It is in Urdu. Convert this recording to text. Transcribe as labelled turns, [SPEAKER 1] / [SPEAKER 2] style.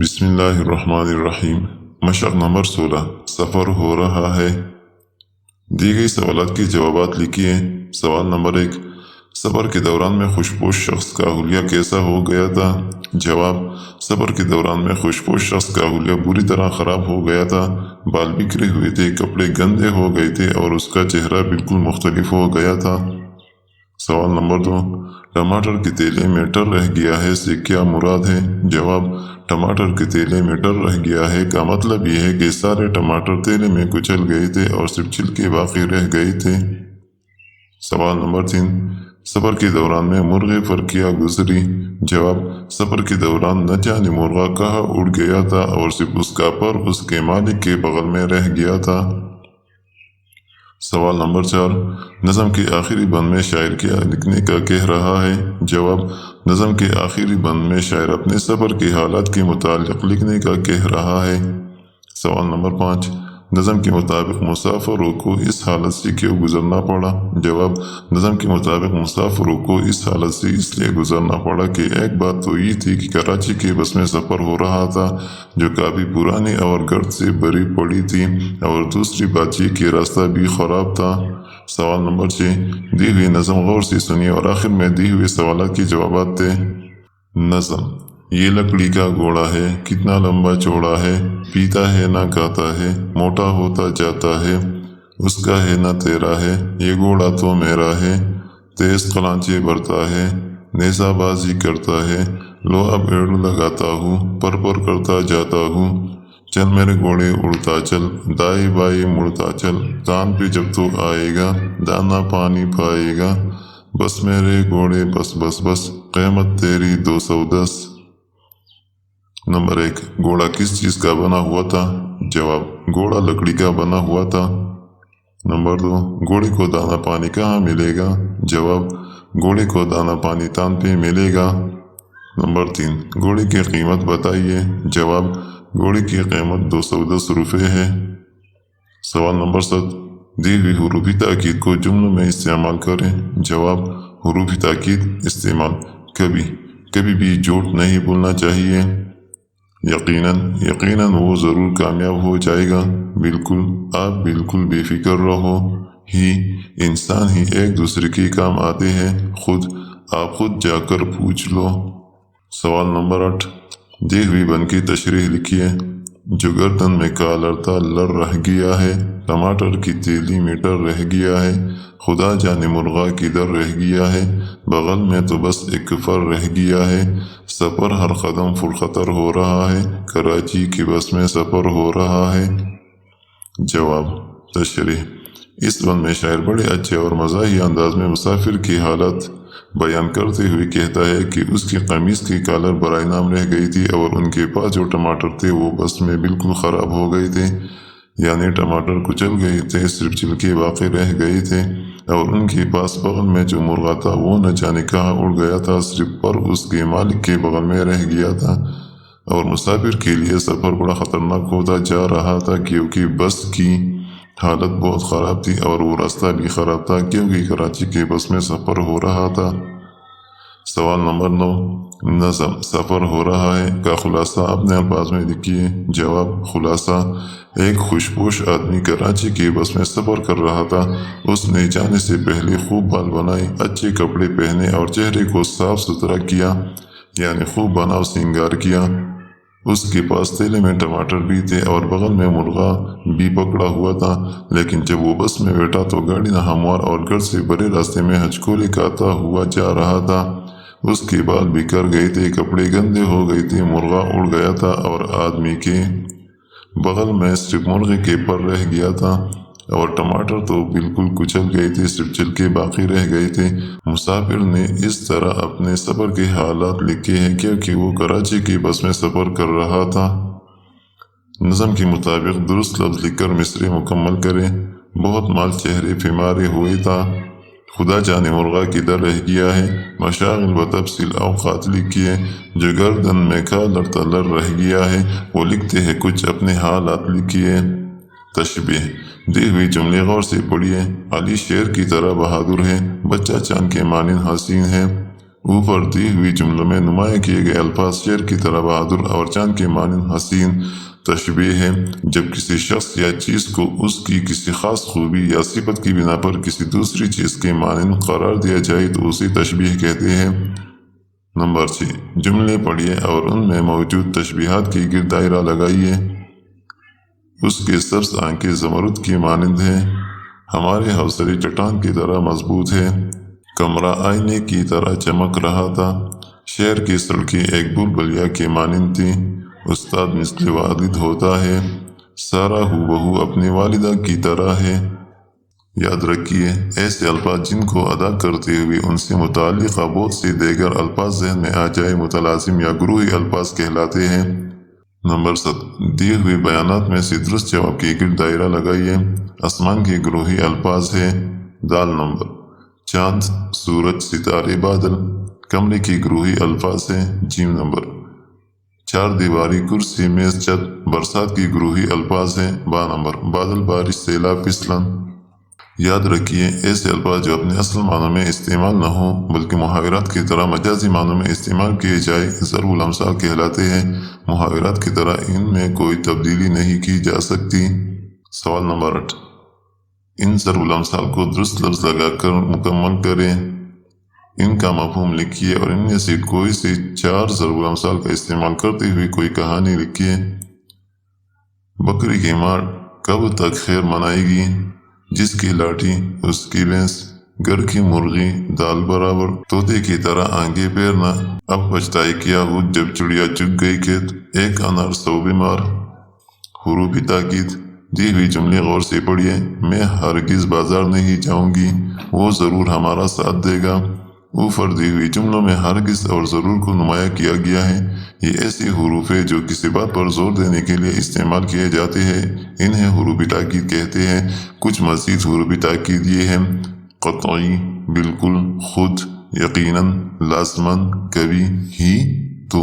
[SPEAKER 1] بسم اللہ الرحمن الرحیم۔ مشق نمبر 16 سفر ہو رہا ہے۔ دی گئی سوالات کے جوابات لکھیے۔ سوال نمبر 1، سفر کے دوران میں خوشپوش شخص کا حلیہ کیسا ہو گیا تھا؟ جواب، سفر کے دوران میں خوشپوش شخص کا حلیہ بری طرح خراب ہو گیا تھا۔ بال بکھرے ہوئے تھے، کپڑے گندے ہو گئے تھے اور اس کا چہرہ بالکل مختلف ہو گیا تھا۔ سوال نمبر 2، ٹماٹر کے تیلے میں ٹر رہ گیا ہے سے کیا مراد ہے؟ جواب، ٹماٹر کے تیلے میں ٹر رہ گیا ہے کا مطلب یہ ہے کہ سارے ٹماٹر تیلے میں کچل گئے تھے اور صرف چھلکے باقی رہ گئے تھے۔ سوال نمبر 3، سفر کے دوران میں مرغے پر کیا گزری؟ جواب، سفر کے دوران نہ جانے مرغا کہاں اڑ گیا تھا اور صرف اس کا پر اس کے مالک کے بغل میں رہ گیا تھا۔ سوال نمبر 4، نظم کے آخری بند میں شاعر کیا لکھنے کا کہہ رہا ہے؟ جواب، نظم کے آخری بند میں شاعر اپنے سفر کے حالات کے متعلق لکھنے کا کہہ رہا ہے۔ سوال نمبر 5، نظم کے مطابق مسافروں کو اس حالت سے کیوں گزرنا پڑا؟ جواب، نظم کے مطابق مسافروں کو اس حالت سے اس لیے گزرنا پڑا کہ ایک بات تو یہ تھی کہ کراچی کے بس میں سفر ہو رہا تھا جو کافی پرانی اور گرد سے بھری پڑی تھی، اور دوسری بات یہ کہ راستہ بھی خراب تھا۔ سوال نمبر 6، دی ہوئی نظم غور سے سنیے اور آخر میں دی ہوئے سوالات کے جوابات دیں۔ نظم، یہ لکڑی کا گھوڑا ہے، کتنا لمبا چوڑا ہے، پیتا ہے نہ کھاتا ہے، موٹا ہوتا جاتا ہے، اس کا ہے نہ تیرا ہے، یہ گھوڑا تو میرا ہے، تیز قلانچے بھرتا ہے، نیزہ بازی کرتا ہے، لو اب ایڑ لگاتا ہوں، پر کرتا جاتا ہوں، چل میرے گھوڑے اڑتا چل، دائیں بائیں مڑتا چل، دان پہ جب تو آئے گا، دانا پانی پائے گا، بس میرے گھوڑے بس بس بس، قیمت تیری 210۔ نمبر 1، گھوڑا کس چیز کا بنا ہوا تھا؟ جواب، گھوڑا لکڑی کا بنا ہوا تھا۔ نمبر 2، گھوڑے کو دانا پانی کہاں ملے گا؟ جواب، گھوڑے کو دانا پانی تان پہ ملے گا۔ نمبر 3، گھوڑے کی قیمت بتائیے۔ جواب، گھوڑے کی قیمت 210 روپے ہے۔ سوال نمبر 7، دی ہوئی حروف تاکید کو جملوں میں استعمال کریں۔ جواب، حروف تاکید استعمال، کبھی بھی جھوٹ نہیں بولنا چاہیے، یقیناً وہ ضرور کامیاب ہو جائے گا، بالکل، آپ بالکل بے فکر رہو، انسان ہی ایک دوسرے کے کام آتے ہیں، آپ خود جا کر پوچھ لو۔ سوال نمبر 8، دی ہوئی بن کی تشریح لکھیے۔ جو گردن میں کالر تھا لر رہ گیا ہے، ٹماٹر کی تیلی میں ٹر رہ گیا ہے، خدا جانے مرغا کدھر رہ گیا ہے، بغل میں تو بس ایک فر رہ گیا ہے، سفر ہر قدم پرخطر ہو رہا ہے، کراچی کی بس میں سفر ہو رہا ہے۔ جواب، تشریح، اس بند میں شاعر بڑے اچھے اور مزاحیہ انداز میں مسافر کی حالت بیان کرتے ہوئے کہتا ہے کہ اس کی قمیص کی کالر برائے نام رہ گئی تھی اور ان کے پاس جو ٹماٹر تھے وہ بس میں بالکل خراب ہو گئے تھے، یعنی ٹماٹر کچل گئے تھے، صرف چھلکے باقی رہ گئے تھے، اور ان کے پاس بغل میں جو مرغا تھا وہ نہ جانے کہاں اڑ گیا تھا، صرف پر اس کے مالک کے بغل میں رہ گیا تھا، اور مسافر کے لیے سفر بڑا خطرناک ہوتا جا رہا تھا کیونکہ بس کی حالت بہت خراب تھی اور وہ راستہ بھی خراب تھا کیونکہ کراچی کے بس میں سفر ہو رہا تھا۔ سوال نمبر 9، نظم سفر ہو رہا ہے کا خلاصہ اپنے الفاظ میں لکھیے۔ جواب، خلاصہ، ایک خوشپوش آدمی کراچی کے بس میں سفر کر رہا تھا، اس نے جانے سے پہلے خوب بال بنائے، اچھے کپڑے پہنے اور چہرے کو صاف ستھرا کیا، یعنی خوب بناؤ سنگار کیا، اس کے پاس تیلے میں ٹماٹر بھی تھے اور بغل میں مرغا بھی پکڑا ہوا تھا، لیکن جب وہ بس میں بیٹھا تو گاڑی نہ ہموار اور گھر سے بڑے راستے میں ہچکولے کھاتا ہوا جا رہا تھا، اس کے بال بکھر گئے تھے، کپڑے گندے ہو گئے تھے، مرغا اڑ گیا تھا اور آدمی کے بغل میں صرف مرغے کے پر رہ گیا تھا، اور ٹماٹر تو بالکل کچل گئے تھے، صرف چھلکے باقی رہ گئے تھے۔ مسافر نے اس طرح اپنے سفر کے حالات لکھے ہیں کیونکہ وہ کراچی کی بس میں سفر کر رہا تھا۔ نظم کے مطابق درست لفظ لکھ کر مصرعے مکمل کریں۔ بہت مال چہرے پہ مارے ہوئے تھا، خدا جانے مرغا کدھر رہ گیا ہے، مشاغل و تفصیل اوقات لکھیے۔ جو گردن میں کالر تلر رہ گیا ہے، وہ لکھتے ہیں کچھ اپنے حالات لکھیے۔ تشبیہ، دی ہوئی جملے غور سے پڑھیے۔ علی شیر کی طرح بہادر ہے، بچہ چاند کے مانند حسین ہے، اوپر دی ہوئی جملوں میں نمایاں کیے گئے الفاظ شعر کی طرح بہادر اور چاند کے مانند حسین تشبیہ ہے۔ جب کسی شخص یا چیز کو اس کی کسی خاص خوبی یا صفت کی بنا پر کسی دوسری چیز کے مانند قرار دیا جائے تو اسے تشبیہ کہتے ہیں۔ نمبر 6، جملے پڑھیے اور ان میں موجود تشبیہات کے گرد دائرہ لگائیے۔ اس کے سبز آنکھیں زمرد کی مانند ہیں، ہمارے حوصلے چٹان کی طرح مضبوط ہے، کمرہ آئینے کی طرح چمک رہا تھا، شہر کی سڑکیں ایک بلبلیا کے مانند تھی، استاد مثل والد ہوتا ہے، سارا ہو بہو اپنی والدہ کی طرح ہے۔ یاد رکھیے، ایسے الفاظ جن کو ادا کرتے ہوئے ان سے متعلقہ بہت سے دیگر الفاظ ذہن میں آ جائے متلازم یا گروہی الفاظ کہلاتے ہیں۔ نمبر 7، دیے ہوئے بیانات میں سے درست جواب کے گرد دائرہ لگائیے۔ آسمان کے گروہی الفاظ ہیں دال نمبر، چاند، سورج، ستارے، بادل۔ کمرے کے گروہی الفاظ ہیں جیم نمبر، چار دیواری، کرسی، میز، چھت۔ برسات کی گروہی الفاظ ہیں با نمبر، بادل، بارش، سیلاب، پھسلن۔ یاد رکھیے، ایسے الفاظ جو اپنے اصل معنوں میں استعمال نہ ہوں بلکہ محاورات کی طرح مجازی معنوں میں استعمال کیے جائے ضرب الامثال کہلاتے ہیں۔ محاورات کی طرح ان میں کوئی تبدیلی نہیں کی جا سکتی۔ سوال نمبر 8، ان ضرب الامثال کو درست لفظ لگا کر مکمل کریں۔ ان کا مفہوم لکھیے اور ان میں سے کوئی سے 4 ضرب الامثال کا استعمال کرتے ہوئے کوئی کہانی لکھیے۔ بکری کی ماں کب تک خیر منائے گی؟ جس کی لاٹھی اس کی بھینس، گھر کی مرغی دال برابر، طوطے کی طرح آنگے پھیرنا، اب پچھتائے کیا ہو جب چڑیا چگ گئی کھیت، ایک انار 100 بیمار۔ حروف تاکید، دی ہوئی جملے غور سے پڑھیے۔ میں ہرگز بازار نہیں جاؤں گی، وہ ضرور ہمارا ساتھ دے گا۔ اوپر دی ہوئی جملوں میں ہرگز اور ضرور کو نمایاں کیا گیا ہے۔ یہ ایسے حروف ہیں جو کسی بات پر زور دینے کے لیے استعمال کیے جاتے ہیں، انہیں حروف تاکید کہتے ہیں۔ کچھ مزید حروف تاکید یہ ہیں: قطعی، بالکل، خود، یقیناً، لازماً، کبھی، ہی، تو۔